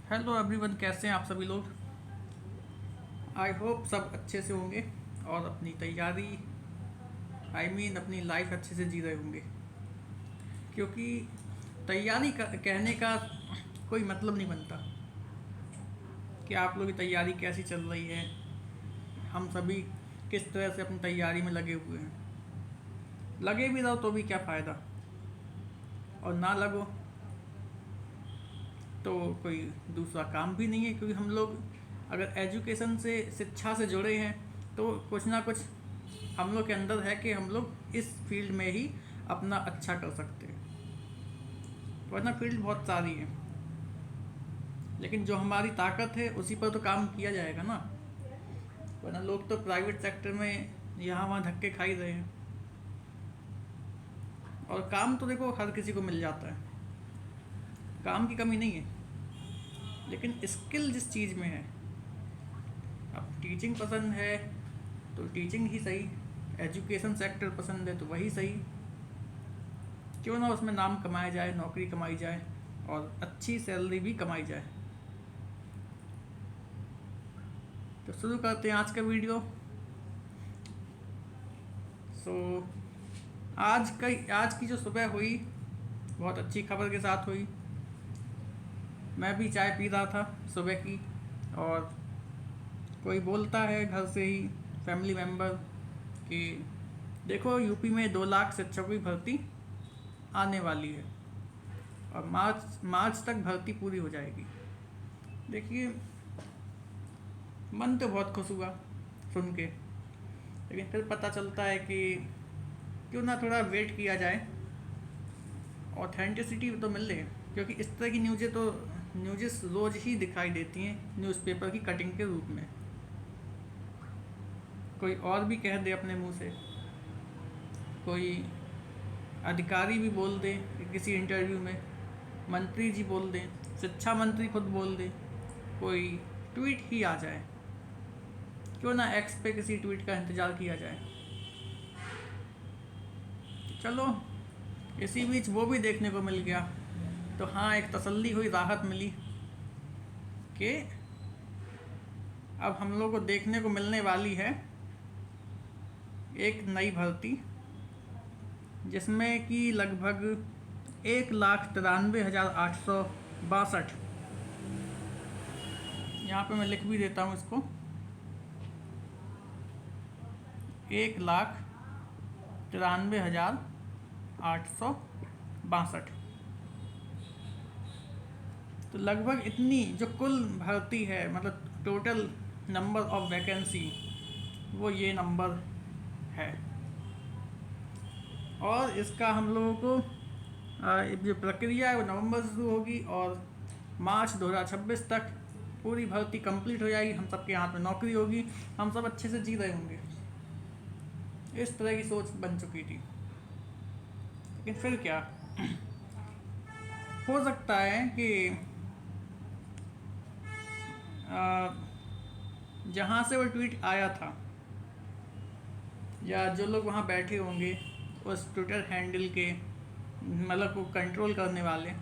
Hello everyone, कैसे हैं आप सभी लोग। आई होप सब अच्छे से होंगे और अपनी तैयारी अपनी लाइफ अच्छे से जी रहे होंगे। क्योंकि कहने का कोई मतलब नहीं बनता कि आप लोग की तैयारी कैसी चल रही है। हम सभी किस तरह से अपनी तैयारी में लगे हुए हैं। लगे भी रहो तो भी क्या फ़ायदा, और ना लगो तो कोई दूसरा काम भी नहीं है। क्योंकि हम लोग अगर एजुकेशन से, शिक्षा से जुड़े हैं तो कुछ ना कुछ हम लोग के अंदर है कि हम लोग इस फील्ड में ही अपना अच्छा कर सकते हैं। वरना फील्ड बहुत सारी है, लेकिन जो हमारी ताकत है उसी पर तो काम किया जाएगा ना। वरना लोग तो प्राइवेट सेक्टर में यहाँ वहाँ धक्के खा ही रहे हैं। और काम तो देखो हर किसी को मिल जाता है, काम की कमी नहीं है। लेकिन स्किल जिस चीज़ में है, अब टीचिंग पसंद है तो टीचिंग ही सही, एजुकेशन सेक्टर पसंद है तो वही सही। क्यों ना उसमें नाम कमाया जाए, नौकरी कमाई जाए और अच्छी सैलरी भी कमाई जाए। तो शुरू करते हैं आज का वीडियो। सो आज की जो सुबह हुई बहुत अच्छी खबर के साथ हुई। मैं भी चाय पी रहा था सुबह की, और कोई बोलता है घर से ही, फैमिली मेम्बर, कि देखो यूपी में 2 लाख शिक्षकों की भर्ती आने वाली है और मार्च तक भर्ती पूरी हो जाएगी। देखिए, मन तो बहुत खुश हुआ सुन के, लेकिन फिर पता चलता है कि क्यों ना थोड़ा वेट किया जाए, ऑथेंटिसिटी तो मिल रही है। क्योंकि इस तरह की न्यूज़ेस रोज़ ही दिखाई देती हैं न्यूज़पेपर की कटिंग के रूप में। कोई और भी कह दे अपने मुंह से, कोई अधिकारी भी बोल दे किसी इंटरव्यू में, मंत्री जी बोल दें, शिक्षा मंत्री खुद बोल दे, कोई ट्वीट ही आ जाए। क्यों ना एक्स पे किसी ट्वीट का इंतज़ार किया जाए। चलो, इसी बीच वो भी देखने को मिल गया, तो हाँ, एक तसल्ली हुई, राहत मिली कि अब हम लोग को देखने को मिलने वाली है एक नई भर्ती, जिसमें कि लगभग 1,93,862, यहाँ पे मैं लिख भी देता हूँ इसको, 1,93,862। तो लगभग इतनी जो कुल भर्ती है, मतलब टोटल नंबर ऑफ वैकेंसी, वो ये नंबर है। और इसका हम लोगों को जो प्रक्रिया है वो नवंबर से शुरू होगी और मार्च 2026 तक पूरी भर्ती कंप्लीट हो जाएगी। हम सबके हाथ में नौकरी होगी, हम सब अच्छे से जी रहे होंगे। इस तरह की सोच बन चुकी थी। लेकिन फिर क्या हो सकता है कि जहाँ से वो ट्वीट आया था, या जो लोग वहाँ बैठे होंगे उस ट्विटर हैंडल के, मतलब को कंट्रोल करने वाले,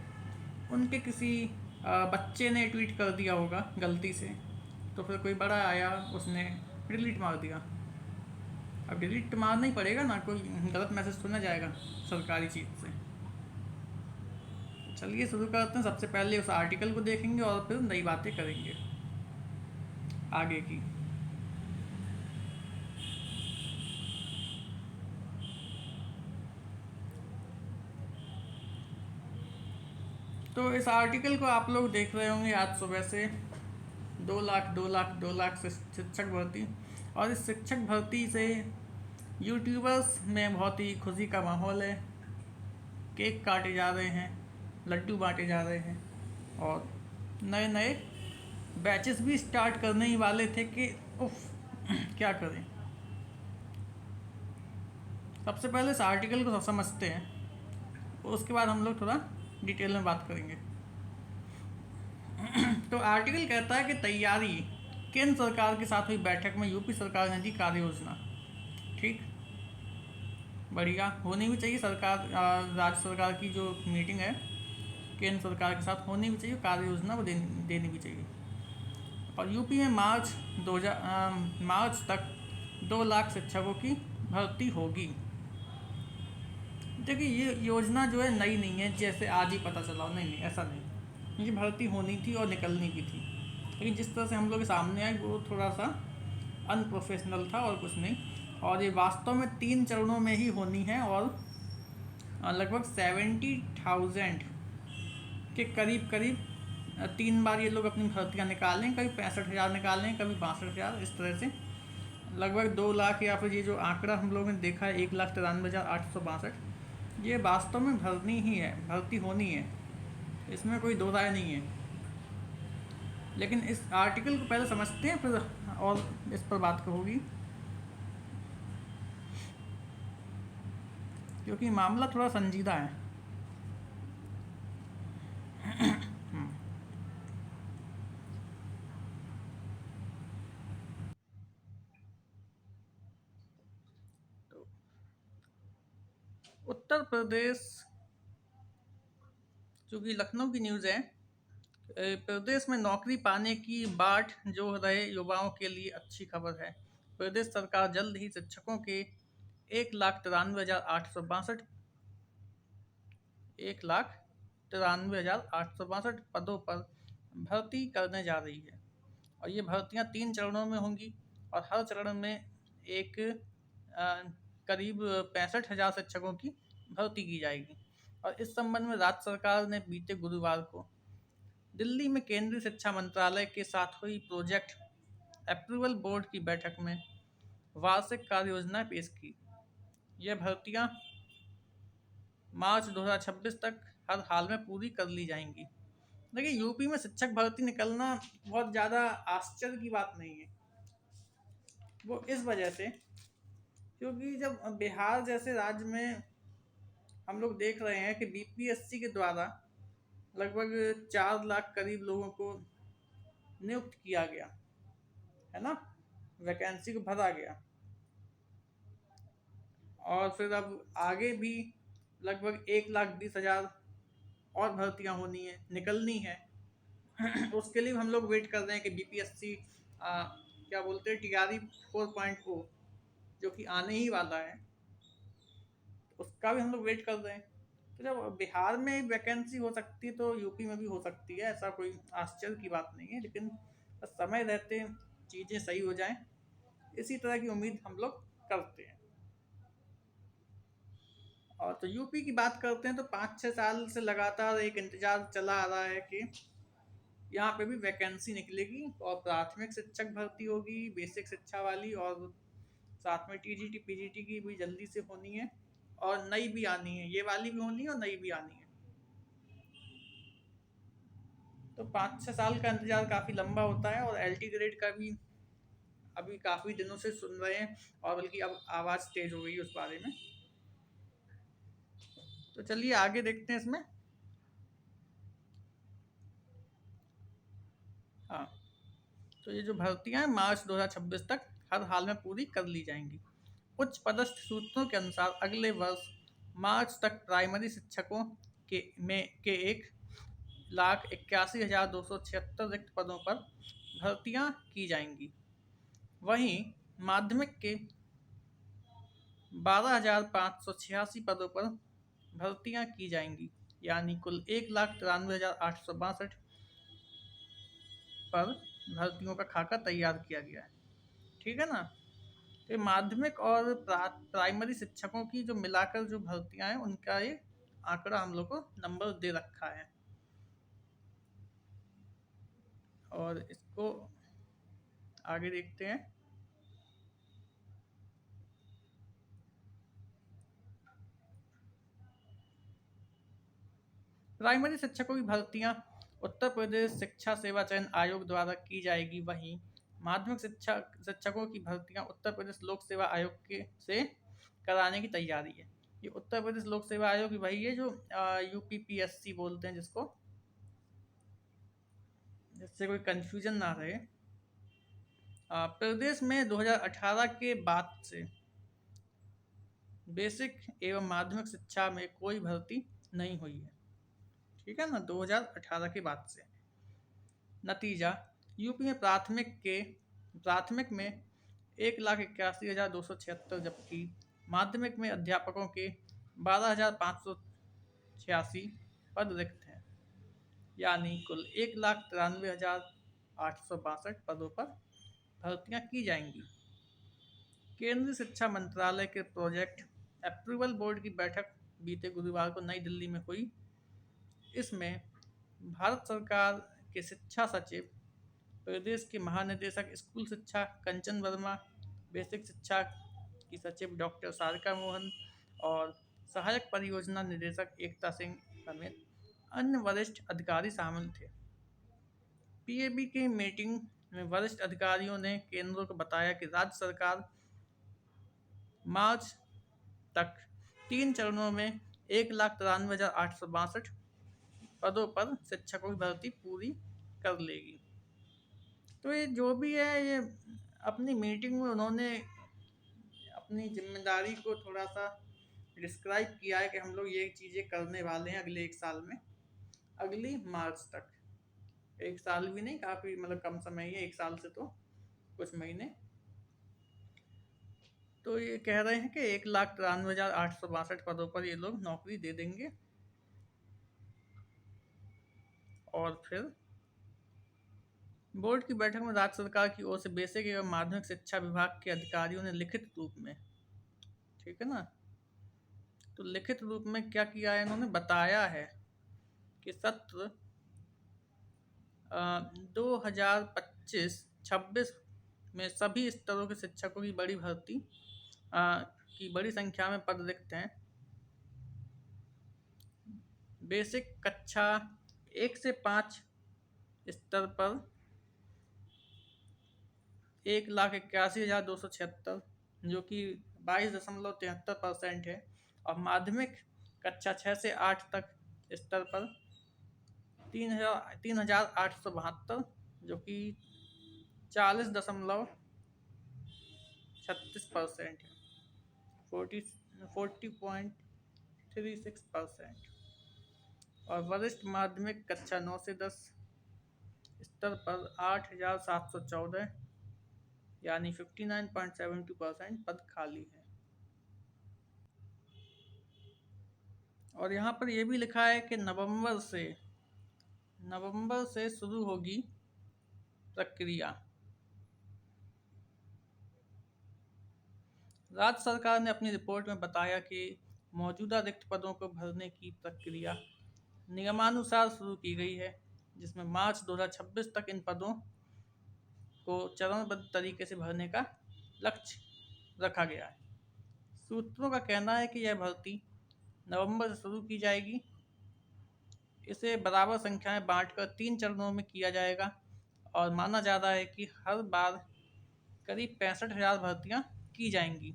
उनके किसी बच्चे ने ट्वीट कर दिया होगा गलती से, तो फिर कोई बड़ा आया, उसने डिलीट मार दिया। अब डिलीट तो मारना ही पड़ेगा ना, कोई गलत मैसेज तो ना जाएगा सरकारी चीज़ से। चलिए शुरू करते हैं। सबसे पहले उस आर्टिकल को देखेंगे और फिर नई बातें करेंगे आगे की। तो इस आर्टिकल को आप लोग देख रहे होंगे आज सुबह से, 2 लाख से शिक्षक भर्ती। और इस शिक्षक भर्ती से यूट्यूबर्स में बहुत ही खुशी का माहौल है। केक काटे जा रहे हैं, लड्डू बांटे जा रहे हैं, और नए नए बैचेस भी स्टार्ट करने ही वाले थे कि उफ क्या करें। सबसे पहले इस आर्टिकल को समझते हैं, उसके बाद हम लोग थोड़ा डिटेल में बात करेंगे। तो आर्टिकल कहता है कि तैयारी, केंद्र सरकार के साथ हुई बैठक में यूपी सरकार ने दी कार्य योजना। ठीक, बढ़िया, होनी भी चाहिए सरकार, राज्य सरकार की जो मीटिंग है, केंद्र सरकार के साथ होनी भी चाहिए, कार्य योजना वो देनी भी चाहिए। और यूपी में मार्च तक 2 लाख शिक्षकों की भर्ती होगी। देखिए ये योजना जो है नई नहीं है, जैसे आज ही पता चला, नहीं नहीं ऐसा नहीं, ये भर्ती होनी थी और निकलनी भी थी, लेकिन जिस तरह से हम लोग के सामने आई वो थोड़ा सा अनप्रोफेशनल था और कुछ नहीं। और ये वास्तव में 3 चरणों में ही होनी है, और लगभग 70,000 के करीब करीब 3 बार ये लोग अपनी भर्तियाँ निकालें, कभी 65,000 निकालें, कभी 62,000, इस तरह से लगभग 2 लाख, या फिर ये जो आंकड़ा हम लोगों ने देखा है 1,93,862, ये वास्तव में भरनी ही है, भर्ती होनी है, इसमें कोई दो राय नहीं है। लेकिन इस आर्टिकल को पहले समझते हैं, फिर और इस पर बात होगी, क्योंकि मामला थोड़ा संजीदा है। तो उत्तर प्रदेश, चूँकि लखनऊ की न्यूज़ है, प्रदेश में नौकरी पाने की बाट जो रहे युवाओं के लिए अच्छी खबर है। प्रदेश सरकार जल्द ही शिक्षकों के 1,93,862 1,93,862 पदों पर भर्ती करने जा रही है, और ये भर्तियां 3 चरणों में होंगी, और हर चरण में एक करीब 65,000 शिक्षकों की भर्ती की जाएगी। और इस संबंध में राज्य सरकार ने बीते गुरुवार को दिल्ली में केंद्रीय शिक्षा मंत्रालय के साथ हुई प्रोजेक्ट अप्रूवल बोर्ड की बैठक में वार्षिक कार्य योजना पेश की। यह भर्तियां मार्च 2026 तक हर हाल में पूरी कर ली जाएंगी। देखिए यूपी में शिक्षक भर्ती निकलना बहुत ज़्यादा आश्चर्य की बात नहीं है, वो इस वजह से क्योंकि जब बिहार जैसे राज्य में हम लोग देख रहे हैं कि बीपीएससी के द्वारा लगभग 4 लाख करीब लोगों को नियुक्त किया गया है ना, वैकेंसी को भरा गया, और फिर अब आगे भी लगभग 1,20,000 और भर्तियां होनी है, निकलनी है। उसके लिए हम लोग वेट कर रहे हैं कि बीपीएससी क्या बोलते हैं टीआरई 4.0 जो कि आने ही वाला है, उसका भी हम लोग वेट कर रहे हैं। तो जब बिहार में वैकेंसी हो सकती है तो यूपी में भी हो सकती है, ऐसा कोई आश्चर्य की बात नहीं है, लेकिन बस समय रहते चीज़ें सही हो जाएं, इसी तरह की उम्मीद हम लोग करते हैं। और तो यूपी की बात करते हैं तो 5-6 साल से लगातार एक इंतजार चला आ रहा है कि यहाँ पे भी वैकेंसी निकलेगी, और प्राथमिक शिक्षक भर्ती होगी, बेसिक शिक्षा वाली, और साथ में टीजीटी पीजीटी की भी जल्दी से होनी है, और नई भी आनी है, ये वाली भी होनी है और नई भी आनी है। तो 5-6 साल का इंतजार काफ़ी लंबा होता है, और एलटी ग्रेड का भी अभी काफ़ी दिनों से सुन रहे हैं, और बल्कि अब आवाज़ तेज हो गई उस बारे में। तो चलिए आगे देखते हैं इसमें। हाँ, तो ये जो भर्तियां हैं मार्च 2026 तक हर हाल में पूरी कर ली जाएंगी। उच्च पदस्थ सूत्रों के अनुसार अगले वर्ष मार्च तक प्राइमरी शिक्षकों के 1,81,276 रिक्त पदों पर भर्तियां की जाएंगी। वहीं माध्यमिक के 12,586 पदों पर भर्तियां की जाएंगी, यानी कुल 1,93,862 पर भर्तियों का खाका तैयार किया गया है। ठीक है ना, तो माध्यमिक और प्राइमरी शिक्षकों की जो मिलाकर जो भर्तियां हैं उनका ये आंकड़ा हम लोग को नंबर दे रखा है, और इसको आगे देखते हैं। प्राइमरी शिक्षकों की भर्तियां उत्तर प्रदेश शिक्षा सेवा चयन आयोग द्वारा की जाएगी। वहीं माध्यमिक शिक्षकों की भर्तियां उत्तर प्रदेश लोक सेवा आयोग के से कराने की तैयारी है। ये उत्तर प्रदेश लोक सेवा आयोग वही है जो यूपीपीएससी बोलते हैं जिसको, जिससे कोई कंफ्यूजन ना रहे। प्रदेश में 2018 के बाद से बेसिक एवं माध्यमिक शिक्षा में कोई भर्ती नहीं हुई है। ठीक है ना, 2018 के बाद से। नतीजा, यूपी में प्राथमिक में 1,81,276, जबकि माध्यमिक में अध्यापकों के 12,586 पद रिक्त हैं, यानी कुल 1,93,862 पदों पर भर्तियां की जाएंगी। केंद्रीय शिक्षा मंत्रालय के प्रोजेक्ट अप्रूवल बोर्ड की बैठक बीते गुरुवार को नई दिल्ली में हुई। इसमें भारत सरकार के शिक्षा सचिव, प्रदेश के महानिदेशक स्कूल शिक्षा कंचन वर्मा, बेसिक शिक्षा की सचिव डॉक्टर सारिका मोहन और सहायक परियोजना निदेशक एकता सिंह समेत अन्य वरिष्ठ अधिकारी शामिल थे। पीएबी की मीटिंग में वरिष्ठ अधिकारियों ने केंद्र को बताया कि राज्य सरकार मार्च तक 3 चरणों में 1,93,862 पदों पर शिक्षकों की भर्ती पूरी कर लेगी। तो ये जो भी है, ये अपनी मीटिंग में उन्होंने अपनी जिम्मेदारी को थोड़ा सा डिस्क्राइब किया है कि हम लोग ये चीज़ें करने वाले हैं अगले 1 साल में, अगली मार्च तक। 1 साल भी नहीं, काफ़ी मतलब कम समय ही है, 1 साल से तो कुछ महीने। तो ये कह रहे हैं कि 1,93,862 पदों पर ये लोग नौकरी दे देंगे। और फिर बोर्ड की बैठक में राज्य सरकार की ओर से बेसिक एवं माध्यमिक शिक्षा विभाग के अधिकारियों ने लिखित रूप में, ठीक है ना, तो लिखित रूप में क्या किया है, इन्होंने बताया है कि सत्र 2025-26 में सभी स्तरों के शिक्षकों की बड़ी भर्ती की बड़ी संख्या में पद रिक्त हैं। बेसिक कक्षा 1 से 5 स्तर पर 1,81,276, जो कि 22.73% है, और माध्यमिक कक्षा 6 से 8 तक स्तर पर 3,872, जो कि 40.36% है, 40.36%। और वरिष्ठ माध्यमिक कक्षा 9 से 10 स्तर पर 8,714, यानी 59.72% पद खाली है। और यहाँ पर यह भी लिखा है कि नवंबर से शुरू होगी प्रक्रिया। राज्य सरकार ने अपनी रिपोर्ट में बताया कि मौजूदा रिक्त पदों को भरने की प्रक्रिया नियमानुसार शुरू की गई है, जिसमें मार्च 2026 तक इन पदों को चरणबद्ध तरीके से भरने का लक्ष्य रखा गया है। सूत्रों का कहना है कि यह भर्ती नवंबर से शुरू की जाएगी। इसे बराबर संख्या में बांटकर 3 चरणों में किया जाएगा और माना जा रहा है कि हर बार करीब 65,000 भर्तियां की जाएंगी।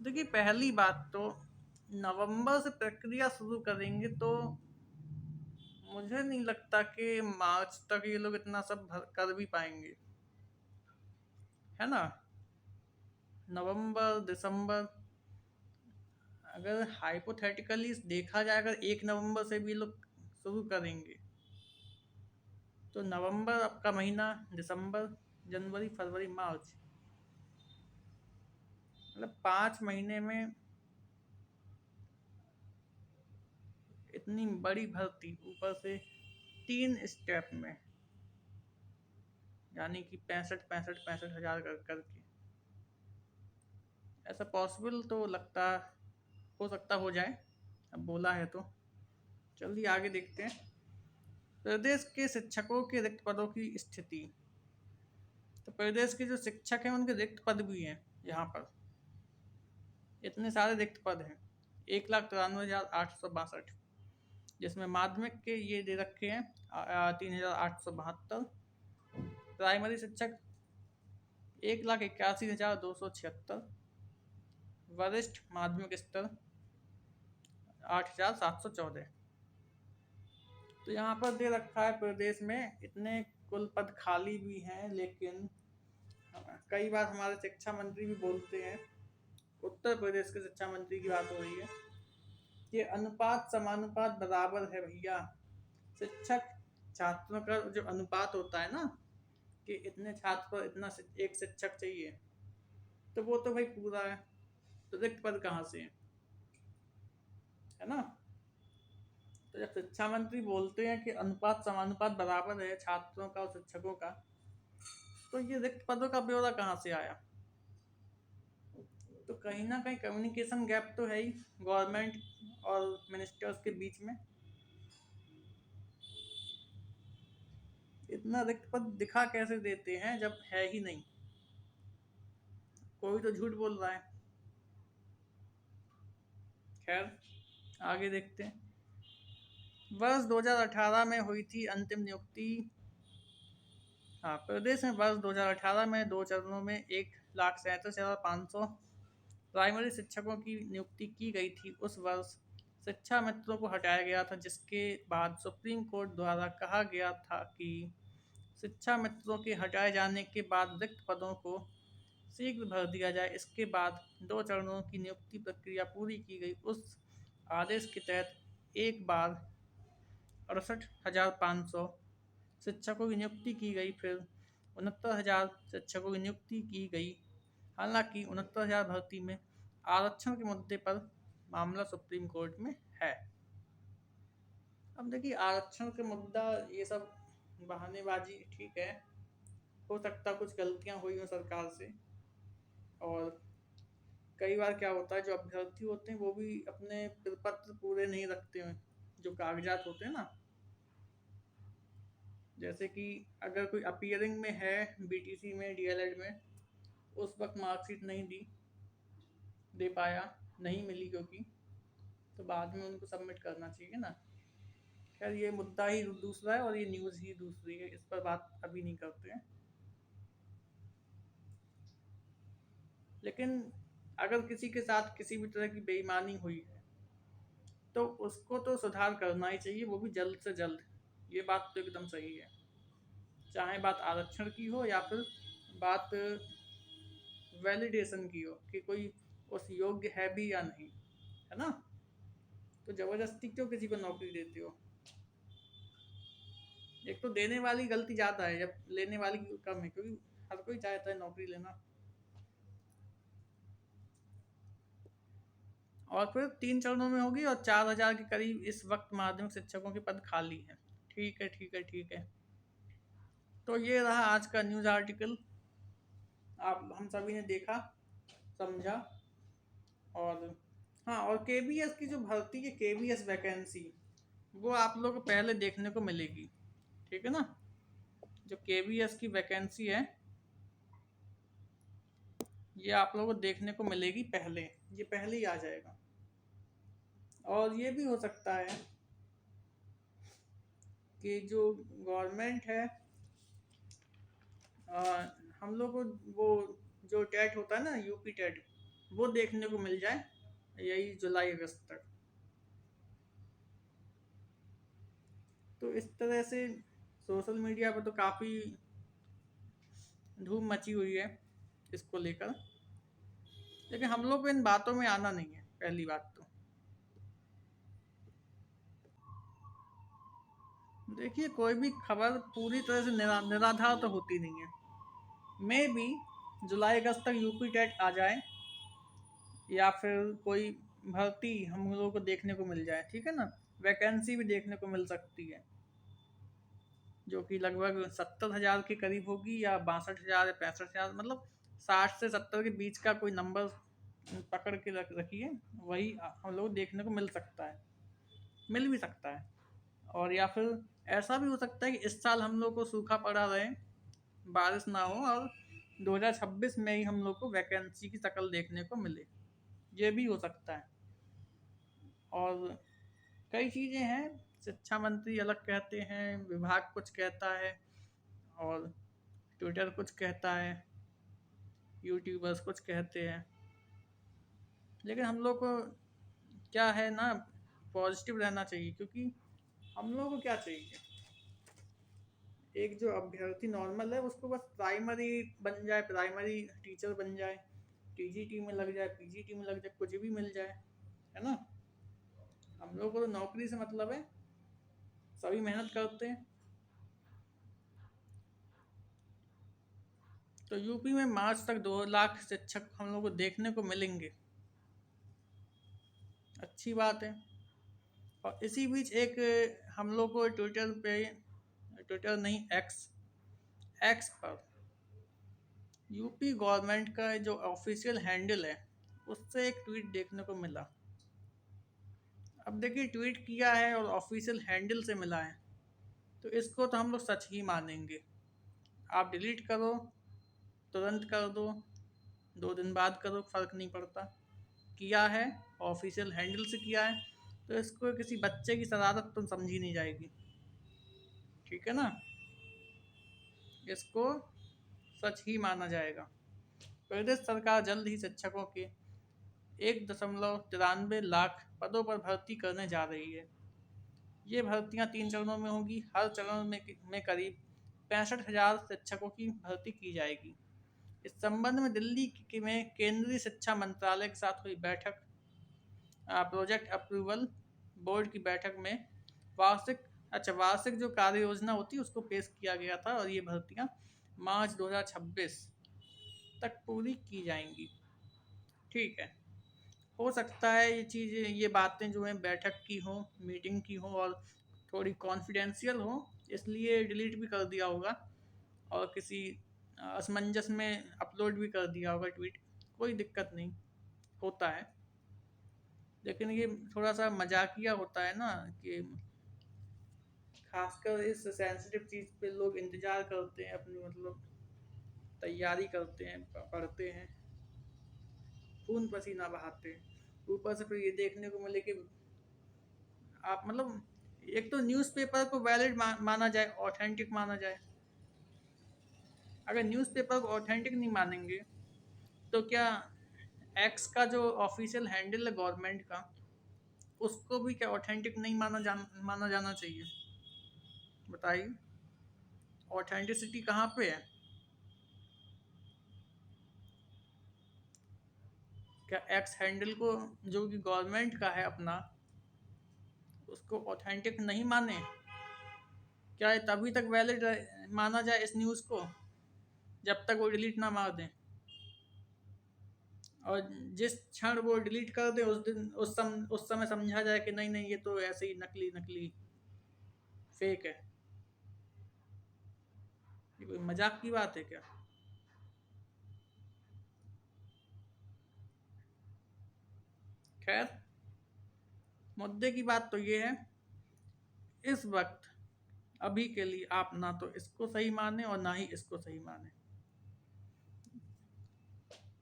देखिए, पहली बात तो नवंबर से प्रक्रिया शुरू करेंगे तो मुझे नहीं लगता कि मार्च तक ये लोग इतना सब कर भी पाएंगे, है ना। नवंबर दिसंबर, अगर हाइपोथेटिकली देखा जाए, अगर 1 नवंबर से भी लोग शुरू करेंगे तो नवंबर आपका महीना, दिसंबर, जनवरी, फरवरी, मार्च, मतलब 5 महीने में इतनी बड़ी भर्ती, ऊपर से 3 स्टेप में, यानी कि 65,000 करके, ऐसा पॉसिबल तो हो सकता हो जाए। अब बोला है तो चलिए आगे देखते हैं। प्रदेश के शिक्षकों के रिक्त पदों की स्थिति। तो प्रदेश के जो शिक्षक हैं उनके रिक्त पद भी हैं। यहाँ पर इतने सारे रिक्त पद हैं, 1,93,862, जिसमें माध्यमिक के ये दे रखे हैं 3,872, प्राइमरी शिक्षक 1,81,276, वरिष्ठ माध्यमिक स्तर 8,714। तो यहाँ पर दे रखा है प्रदेश में इतने कुल पद खाली भी हैं, लेकिन कई बार हमारे शिक्षा मंत्री भी बोलते हैं, उत्तर प्रदेश के शिक्षा मंत्री की बात हो रही है, ये अनुपात समानुपात बराबर है भैया। शिक्षक छात्रों का जो अनुपात होता है ना, कि इतने छात्र पर इतना एक शिक्षक चाहिए, तो वो तो भाई पूरा है, तो रिक्त पद कहाँ से है ना। तो जब शिक्षा मंत्री बोलते हैं कि अनुपात समानुपात बराबर है छात्रों का और शिक्षकों का, तो ये रिक्त पदों का ब्यौरा कहाँ से आया। तो कहीं ना कहीं कम्युनिकेशन गैप तो है ही गवर्नमेंट और मिनिस्टर्स के बीच में। इतना रिक्त पद दिखा कैसे देते हैं जब है ही नहीं, कोई तो झूठ बोल रहा है। खैर, आगे देखते हैं। वर्ष 2018 में हुई थी अंतिम नियुक्ति। हाँ, प्रदेश में वर्ष 2018 में 2 चरणों में 1,37,500 प्राइमरी शिक्षकों की नियुक्ति की गई थी। उस वर्ष शिक्षा मित्रों को हटाया गया था, जिसके बाद सुप्रीम कोर्ट द्वारा कहा गया था कि शिक्षा मित्रों के हटाए जाने के बाद रिक्त पदों को शीघ्र भर दिया जाए। इसके बाद 2 चरणों की नियुक्ति प्रक्रिया पूरी की गई। उस आदेश के तहत एक बार 68,500 शिक्षकों की नियुक्ति की गई, फिर 69,000 शिक्षकों की नियुक्ति की गई। हालांकि 69,000 भर्ती में आरक्षण के मुद्दे पर मामला सुप्रीम कोर्ट में है। अब देखिए, आरक्षण के मुद्दा ये सब बहानेबाजी, ठीक है, हो सकता कुछ गलतियां हुई हो सरकार से, और कई बार क्या होता है जो अभ्यर्थी होते हैं वो भी अपने प्रपत्र पूरे नहीं रखते हैं, जो कागजात होते हैं ना। जैसे कि अगर कोई अपीयरिंग में है बीटीसी में डीएलएड में, उस वक्त मार्कशीट नहीं दे पाया, नहीं मिली क्योंकि, तो बाद में उनको सबमिट करना चाहिए ना। खैर, ये मुद्दा ही दूसरा है और ये न्यूज़ ही दूसरी है, इस पर बात अभी नहीं करते हैं। लेकिन अगर किसी के साथ किसी भी तरह की बेईमानी हुई है तो उसको तो सुधार करना ही चाहिए, वो भी जल्द से जल्द। ये बात तो एकदम सही है, चाहे बात आरक्षण की हो या फिर बात वैलिडेशन की हो कि कोई उस योग्य है भी या नहीं, है ना। तो जबरदस्ती क्यों किसी को नौकरी देते हो। एक तो देने वाली गलती ज़्यादा है जब लेने वाली कम है, क्योंकि हर कोई चाहता है नौकरी लेना। और फिर 3 चरणों में होगी और 4,000 के करीब इस वक्त माध्यमिक शिक्षकों के पद खाली हैं। ठीक है, ठीक है, ठीक है। तो ये रहा आज का न्यूज़ आर्टिकल। आप हम सभी ने देखा, समझा। और हाँ, और केबीएस की जो भर्ती है, केबीएस वैकेंसी, वो आप लोग को पहले देखने को मिलेगी, ठीक है ना। जो केबीएस की वैकेंसी है ये आप लोगों को देखने को मिलेगी पहले, ये पहले ही आ जाएगा। और ये भी हो सकता है कि जो गवर्नमेंट है, आ, हम लोग को वो जो टेट होता है ना, यूपी टेट, वो देखने को मिल जाए यही जुलाई अगस्त तक। तो इस तरह से सोशल मीडिया पर तो काफ़ी धूम मची हुई है इसको लेकर, लेकिन हम लोग को इन बातों में आना नहीं है। पहली बात तो देखिए, कोई भी खबर पूरी तरह से निराधार तो होती नहीं है। मे बी जुलाई अगस्त तक यूपी टेट आ जाए या फिर कोई भर्ती हम लोगों को देखने को मिल जाए, ठीक है ना। वैकेंसी भी देखने को मिल सकती है जो कि लगभग 70,000 के करीब होगी, या 62,000 या 65,000, मतलब 60 से 70 के बीच का कोई नंबर पकड़ के रखिए, वही हम लोग देखने को मिल सकता है, मिल भी सकता है। और या फिर ऐसा भी हो सकता है कि इस साल हम लोग को सूखा पड़ा रहे, बारिश ना हो, और 2026 में ही हम लोग को वैकेंसी की शक्ल देखने को मिले, ये भी हो सकता है। और कई चीज़ें हैं, शिक्षा मंत्री अलग कहते हैं, विभाग कुछ कहता है, और ट्विटर कुछ कहता है, यूट्यूबर्स कुछ कहते हैं। लेकिन हम लोग को क्या है ना, पॉजिटिव रहना चाहिए, क्योंकि हम लोग को क्या चाहिए, एक जो अभ्यर्थी नॉर्मल है उसको बस प्राइमरी बन जाए, प्राइमरी टीचर बन जाए, टीजीटी में लग जाए, पीजीटी में लग जाए, कुछ भी मिल जाए, है ना। हम लोग को तो नौकरी से मतलब है, सभी मेहनत करते हैं। तो यूपी में मार्च तक 2 लाख शिक्षक हम लोग को देखने को मिलेंगे, अच्छी बात है। और इसी बीच एक हम लोग को ट्विटर पे, ट्विटर नहीं, एक्स, एक्स पर यूपी गवर्नमेंट का जो ऑफिशियल हैंडल है उससे एक ट्वीट देखने को मिला। अब देखिए, ट्वीट किया है और ऑफिशियल हैंडल से मिला है, तो इसको तो हम लोग सच ही मानेंगे। आप डिलीट करो, तुरंत कर दो, 2 दिन बाद करो, फ़र्क नहीं पड़ता। किया है, ऑफिशियल हैंडल से किया है, तो इसको किसी बच्चे की शरारत तो समझी नहीं जाएगी, ठीक है ना। इसको सच ही माना जाएगा। प्रदेश सरकार जल्द ही शिक्षकों के 1,93 लाख पदों पर भर्ती करने जा रही है। ये भर्तियां 3 चरणों में होगी। हर चरण में करीब 65,000 शिक्षकों की भर्ती की जाएगी। इस संबंध में दिल्ली में केंद्रीय शिक्षा मंत्रालय के साथ हुई बैठक, प्रोजेक्ट अप्रूवल बोर्ड की बैठक में वार्षिक वार्षिक जो कार्य योजना होती है उसको पेश किया गया था, और ये भर्तियां मार्च 2026 तक पूरी की जाएंगी। ठीक है, हो सकता है ये चीज़ें, ये बातें जो हैं बैठक की हों, मीटिंग की हों और थोड़ी कॉन्फिडेंशियल हो, इसलिए डिलीट भी कर दिया होगा और किसी असमंजस में अपलोड भी कर दिया होगा ट्वीट। कोई दिक्कत नहीं, होता है। लेकिन ये थोड़ा सा मजाकिया होता है ना, कि खासकर इस सेंसिटिव चीज़ पे लोग इंतज़ार करते हैं, अपनी मतलब तैयारी करते हैं, पढ़ते हैं, खून पसीना बहाते हैं। ऊपर से फिर ये देखने को मिले कि आप मतलब, एक तो न्यूज़पेपर को वैलिड माना जाए, ऑथेंटिक माना जाए। अगर न्यूज़पेपर को ऑथेंटिक नहीं मानेंगे तो क्या एक्स का जो ऑफिशियल हैंडल है गवर्नमेंट का, उसको भी क्या ऑथेंटिक नहीं माना जाना चाहिए? बताइए, ऑथेंटिसिटी कहाँ पे है? क्या एक्स हैंडल को, जो कि गवर्नमेंट का है अपना, उसको ऑथेंटिक नहीं माने? क्या ये तभी तक वैलिड माना जाए इस न्यूज़ को, जब तक वो डिलीट ना मार दें? और जिस क्षण वो डिलीट कर दे, उस समय समझा जाए कि नहीं नहीं, ये तो ऐसे ही नकली नकली फेक है। ये कोई मजाक की बात है क्या? खैर, मुद्दे की बात तो ये है, इस वक्त अभी के लिए आप ना तो इसको सही माने और ना ही इसको सही माने।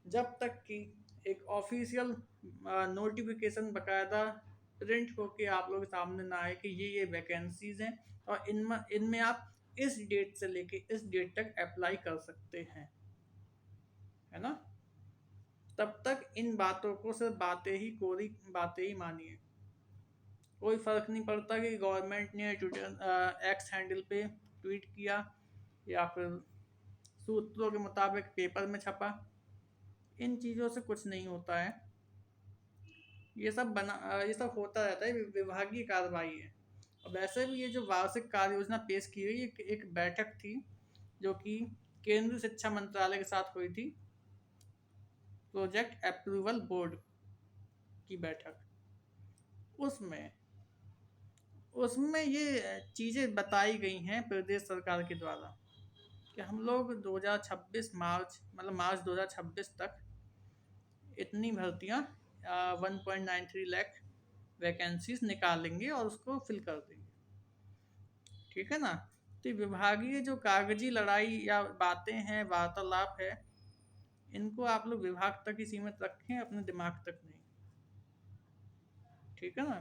जब तक कि एक ऑफिशियल नोटिफिकेशन बकायदा प्रिंट होके आप लोगों के सामने ना आए कि ये वैकेंसीज हैं और इनमें इनमें आप इस डेट से लेके इस डेट तक अप्लाई कर सकते हैं, है ना, तब तक इन बातों को सिर्फ बातें ही, कोरी बातें ही मानिए। कोई फर्क नहीं पड़ता कि गवर्नमेंट ने ट्विटर एक्स हैंडल पे ट्वीट किया या फिर सूत्रों के मुताबिक पेपर में छपा। इन चीज़ों से कुछ नहीं होता है। ये सब होता रहता है, विभागीय कार्रवाई है। और वैसे भी ये जो वार्षिक कार्य योजना पेश की गई, एक बैठक थी जो कि केंद्रीय शिक्षा मंत्रालय के साथ हुई थी, प्रोजेक्ट अप्रूवल बोर्ड की बैठक। उसमें उसमें ये चीज़ें बताई गई हैं प्रदेश सरकार के द्वारा कि हम लोग 2026 मार्च, मतलब मार्च 2026 तक इतनी भर्तियां, 1.93 लाख वैकेंसीज निकालेंगे और उसको फिल कर देंगे, ठीक है ना। तो विभागीय जो कागजी लड़ाई या बातें हैं, वार्तालाप है, इनको आप लोग विभाग तक ही सीमित रखें, अपने दिमाग तक नहीं, ठीक है ना।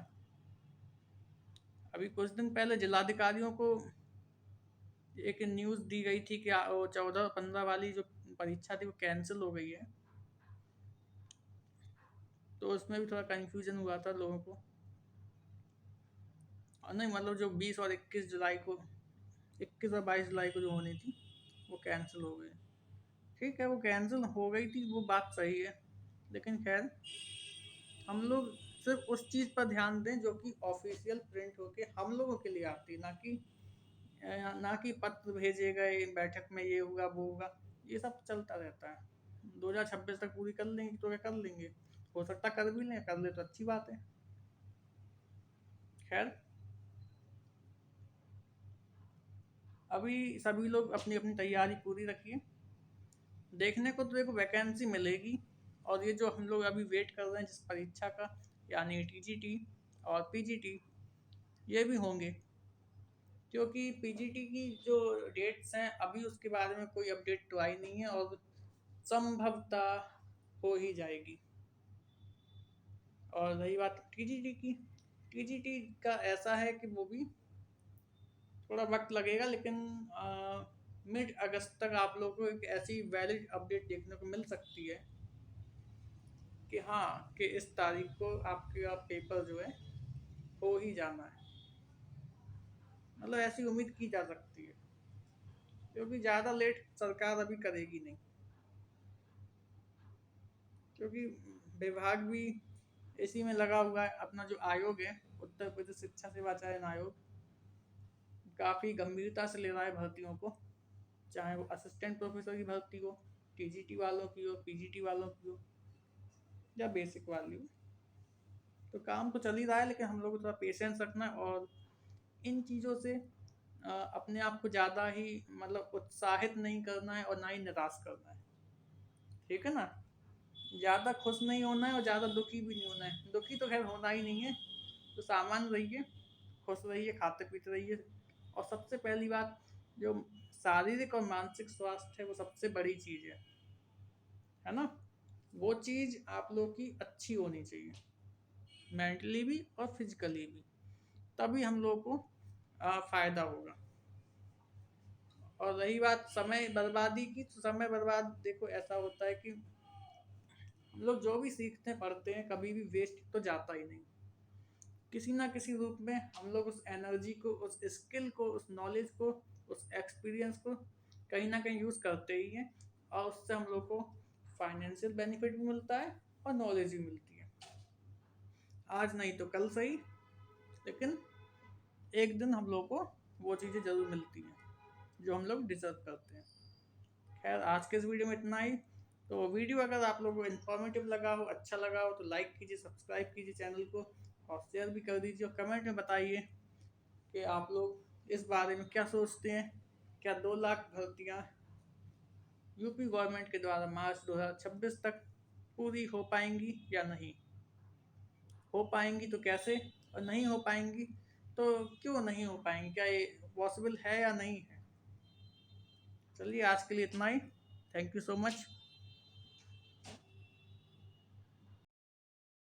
अभी कुछ दिन पहले जिलाधिकारियों को एक न्यूज़ दी गई थी कि वो 14-15 वाली जो परीक्षा थी वो कैंसिल हो गई है, तो उसमें भी थोड़ा कन्फ्यूजन हुआ था लोगों को। और नहीं, मतलब जो 20 और 21 जुलाई को, 21 और 22 जुलाई को जो होनी थी वो कैंसिल हो गई। ठीक है, वो कैंसिल हो गई थी, वो बात सही है, लेकिन खैर, हम लोग सिर्फ उस चीज़ पर ध्यान दें जो कि ऑफिशियल प्रिंट होके हम लोगों के लिए आती है, ना कि पत्र भेजे गए बैठक में ये होगा वो होगा। ये सब चलता रहता है। 2026 तक पूरी कर लेंगे तो क्या कर लेंगे, हो सकता कर भी लें, कर ले तो अच्छी बात है। खैर, अभी सभी लोग अपनी अपनी तैयारी पूरी रखिए। देखने को तो एक वैकेंसी मिलेगी, और ये जो हम लोग अभी वेट कर रहे हैं जिस परीक्षा का, यानी टीजीटी और पीजीटी, ये भी होंगे। क्योंकि पीजीटी की जो डेट्स हैं अभी उसके बारे में कोई अपडेट तो आई नहीं है, और संभवतः हो ही जाएगी। और रही बात टीजीटी की, टीजीटी का ऐसा है कि वो भी थोड़ा वक्त लगेगा, लेकिन मिड अगस्त तक आप लोगों को एक ऐसी वैलिड अपडेट देखने को मिल सकती है कि हाँ, कि इस तारीख को आपका पेपर जो है हो ही जाना है। मतलब ऐसी उम्मीद की जा सकती है, क्योंकि ज़्यादा लेट सरकार अभी करेगी नहीं। क्योंकि विभाग भी इसी में लगा हुआ है। अपना जो आयोग है, उत्तर प्रदेश शिक्षा सेवा चयन आयोग, काफ़ी गंभीरता से ले रहा है भर्तियों को, चाहे वो असिस्टेंट प्रोफेसर की भर्ती हो, टीजीटी वालों की हो, पीजीटी वालों की हो, या बेसिक वाली हो। तो काम तो चल ही रहा है, लेकिन हम लोग को थोड़ा पेशेंस रखना है, और इन चीज़ों से अपने आप को ज़्यादा ही मतलब उत्साहित नहीं करना है और ना ही निराश करना है। ठीक है ना? ज़्यादा खुश नहीं होना है और ज़्यादा दुखी भी नहीं होना है। दुखी तो खैर होना ही नहीं है, तो सामान्य रहिए, खुश रहिए, खाते पीते रहिए। और सबसे पहली बात, जो शारीरिक और मानसिक स्वास्थ्य है वो सबसे बड़ी चीज़ है ना? वो चीज़ आप लोग की अच्छी होनी चाहिए, मेंटली भी और फिजिकली भी, तभी हम लोग को फ़ायदा होगा। और रही बात समय बर्बादी की, तो समय बर्बाद देखो ऐसा होता है कि हम लोग जो भी सीखते हैं पढ़ते हैं कभी भी वेस्ट तो जाता ही नहीं। किसी ना किसी रूप में हम लोग उस एनर्जी को, उस स्किल को, उस नॉलेज को, उस एक्सपीरियंस को कहीं ना कहीं यूज़ करते ही हैं, और उससे हम लोग को फाइनेंशियल बेनिफिट भी मिलता है और नॉलेज भी मिलती है। आज नहीं तो कल सही, लेकिन एक दिन हम लोग को वो चीज़ें ज़रूर मिलती हैं जो हम लोग डिजर्व करते हैं। खैर, आज के इस वीडियो में इतना ही। तो वीडियो अगर आप लोगों को इन्फॉर्मेटिव लगा हो, अच्छा लगा हो, तो लाइक कीजिए, सब्सक्राइब कीजिए चैनल को, और शेयर भी कर दीजिए, और कमेंट में बताइए कि आप लोग इस बारे में क्या सोचते हैं। क्या 2 लाख भर्तियाँ यूपी गवर्नमेंट के द्वारा मार्च 2026 तक पूरी हो पाएंगी या नहीं? हो पाएंगी तो कैसे, और नहीं हो पाएंगी तो क्यों नहीं हो पाएंगी? क्या ये पॉसिबल है या नहीं है? चलिए, आज के लिए इतना ही। Thank you so much.